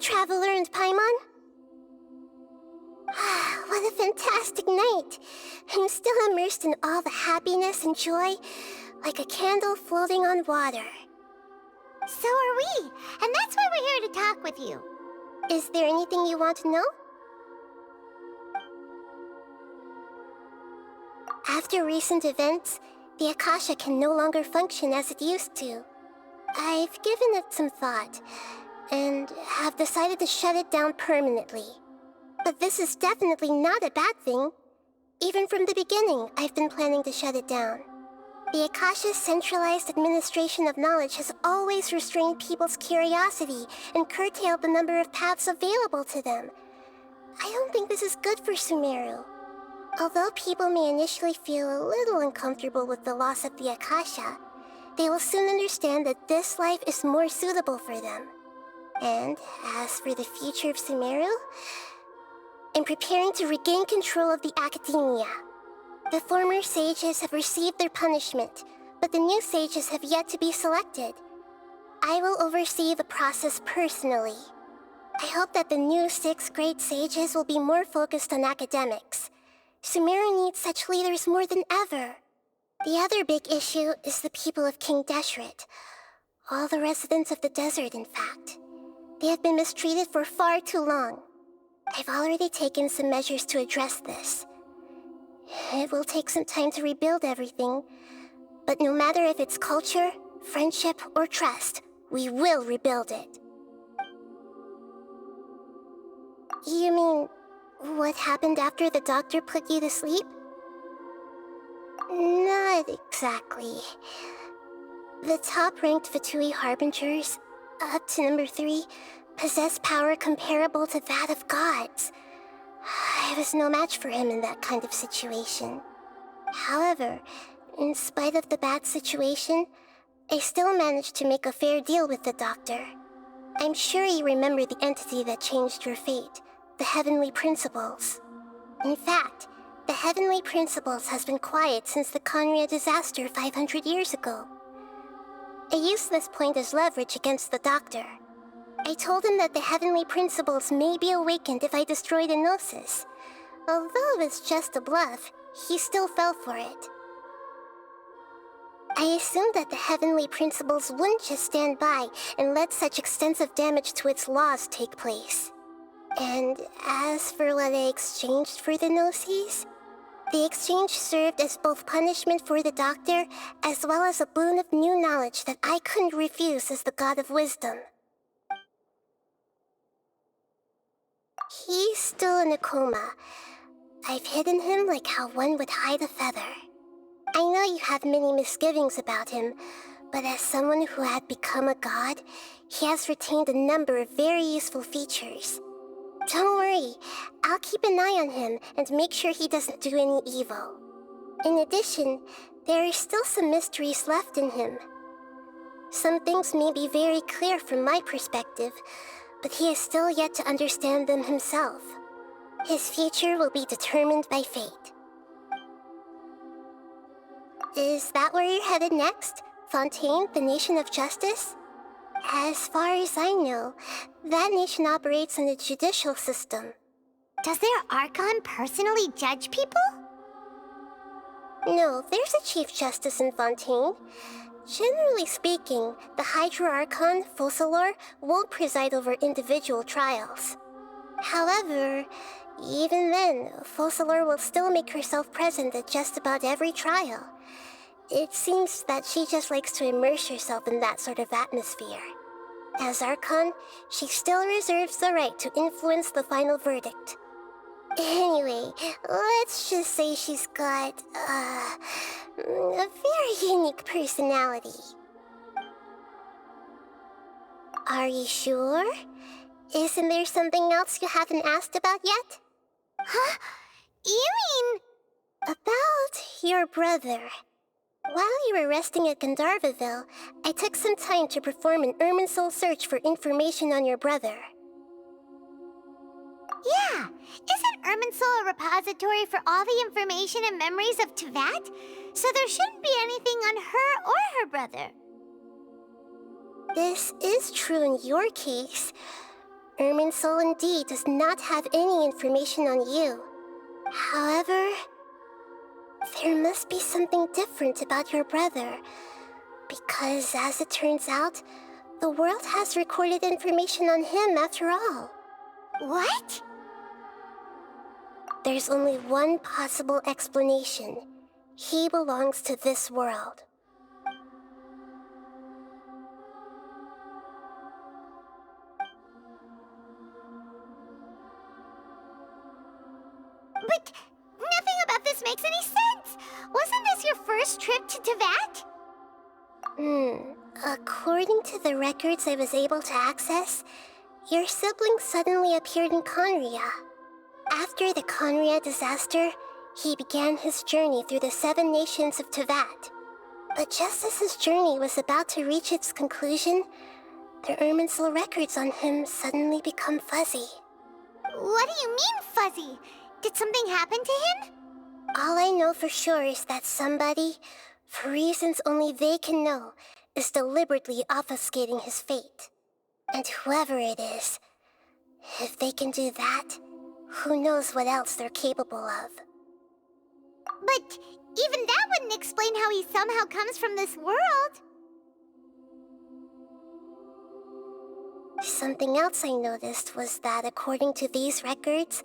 traveler and Paimon. What a fantastic night! I'm still immersed in all the happiness and joy, like a candle floating on water. So are we, and that's why we're here to talk with you. Is there anything you want to know? After recent events, the Akasha can no longer function as it used to. I've given it some thought, and have decided to shut it down permanently. But this is definitely not a bad thing. Even from the beginning, I've been planning to shut it down. The Akasha's centralized administration of knowledge has always restrained people's curiosity and curtailed the number of paths available to them. I don't think this is good for Sumeru. Although people may initially feel a little uncomfortable with the loss of the Akasha, they will soon understand that this life is more suitable for them. And as for the future of Sumeru, I'm preparing to regain control of the academia. The former sages have received their punishment, but the new sages have yet to be selected. I will oversee the process personally. I hope that the new 6th grade sages will be more focused on academics. Sumeru needs such leaders more than ever. The other big issue is the people of King Deshret. All the residents of the desert, in fact. They have been mistreated for far too long. I've already taken some measures to address this. It will take some time to rebuild everything, but no matter if it's culture, friendship, or trust, we will rebuild it. You mean, what happened after the doctor put you to sleep? Not exactly. The top-ranked Fatui Harbingers, up to number 3, possess power comparable to that of gods. I was no match for him in that kind of situation. However, in spite of the bad situation, I still managed to make a fair deal with the doctor. I'm sure you remember the entity that changed your fate, the Heavenly Principles. In fact, the Heavenly Principles has been quiet since the Conria disaster 500 years ago. I used this point as leverage against the doctor. I told him that the Heavenly Principles may be awakened if I destroy the Gnosis. Although it was just a bluff, he still fell for it. I assumed that the Heavenly Principles wouldn't just stand by and let such extensive damage to its laws take place. And as for what I exchanged for the Gnosis, the exchange served as both punishment for the doctor as well as a boon of new knowledge that I couldn't refuse as the God of Wisdom. He's still in a coma. I've hidden him like how one would hide a feather. I know you have many misgivings about him, but as someone who had become a god, he has retained a number of very useful features. Don't worry, I'll keep an eye on him and make sure he doesn't do any evil. In addition, there are still some mysteries left in him. Some things may be very clear from my perspective, but he is still yet to understand them himself. His future will be determined by fate. Is that where you're headed next? Fontaine, the Nation of Justice? As far as I know, that nation operates in a judicial system. Does their archon personally judge people? No, there's a Chief Justice in Fontaine. Generally speaking, the Hydra Archon, Focalor, won't preside over individual trials. However, even then, Focalor will still make herself present at just about every trial. It seems that she just likes to immerse herself in that sort of atmosphere. As Archon, she still reserves the right to influence the final verdict. Anyway, let's just say she's got, a very unique personality. Are you sure? Isn't there something else you haven't asked about yet? Huh? You mean... About your brother. While you were resting at Gandharvaville, I took some time to perform an Irminsul search for information on your brother. Yeah! Isn't Irminsul a repository for all the information and memories of Tevat? So there shouldn't be anything on her or her brother. This is true in your case. Irminsul indeed does not have any information on you. However, there must be something different about your brother, because as it turns out, the world has recorded information on him after all. What? There's only one possible explanation. He belongs to this world. But nothing about this makes any sense! Wasn't this your first trip to Teyvat? According to the records I was able to access, your sibling suddenly appeared in Conria. After the Conria disaster, he began his journey through the 7 nations of Teyvat. But just as his journey was about to reach its conclusion, the Irminsul records on him suddenly become fuzzy. What do you mean, fuzzy? Did something happen to him? All I know for sure is that somebody, for reasons only they can know, is deliberately obfuscating his fate. And whoever it is, if they can do that, who knows what else they're capable of. But even that wouldn't explain how he somehow comes from this world. Something else I noticed was that according to these records,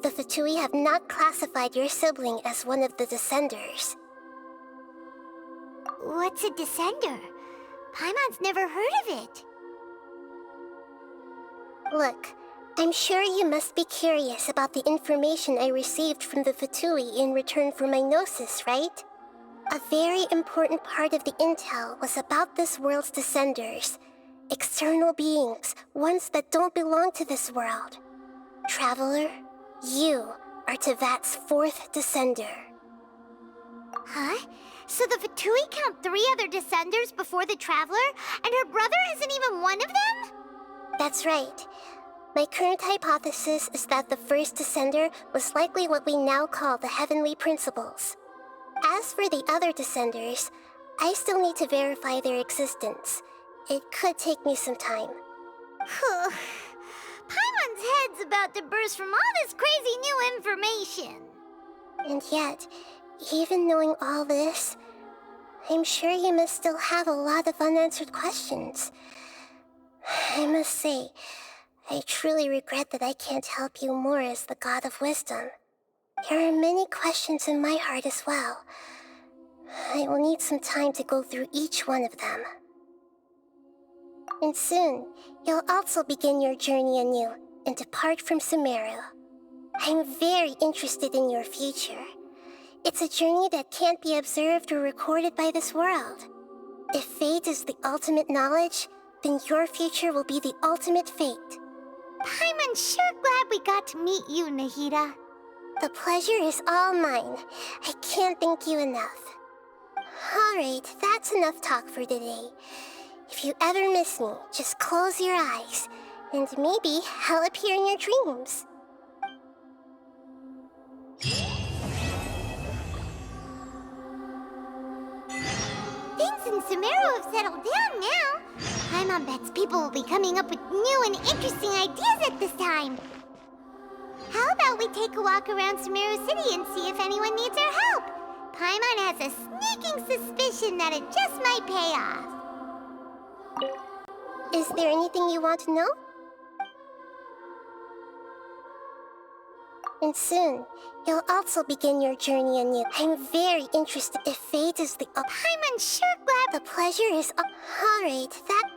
the Fatui have not classified your sibling as one of the Descenders. What's a Descender? Paimon's never heard of it. Look, I'm sure you must be curious about the information I received from the Fatui in return for my gnosis, right? A very important part of the intel was about this world's Descenders. External beings, ones that don't belong to this world. Traveler, you are Teyvat's 4th Descender. Huh? So the Fatui count 3 other Descenders before the Traveler, and her brother isn't even one of them? That's right. My current hypothesis is that the first Descender was likely what we now call the Heavenly Principles. As for the other Descenders, I still need to verify their existence. It could take me some time. Paimon's head's about to burst from all this crazy new information. And yet, even knowing all this, I'm sure you must still have a lot of unanswered questions. I must say, I truly regret that I can't help you more as the God of Wisdom. There are many questions in my heart as well. I will need some time to go through each one of them. And soon, you'll also begin your journey anew and depart from Sumeru. I'm very interested in your future. It's a journey that can't be observed or recorded by this world. If fate is the ultimate knowledge, then your future will be the ultimate fate. Paimon's sure glad we got to meet you, Nahida. The pleasure is all mine. I can't thank you enough. Alright, that's enough talk for today. If you ever miss me, just close your eyes, and maybe I'll appear in your dreams. Things in Sumeru have settled down now. Paimon bets people will be coming up with new and interesting ideas at this time. How about we take a walk around Sumeru City and see if anyone needs our help? Paimon has a sneaking suspicion that it just might pay off. Is there anything you want to know? And soon, you'll also begin your journey anew. I'm very interested if fate is the Paimon's sure glad the pleasure is alright, that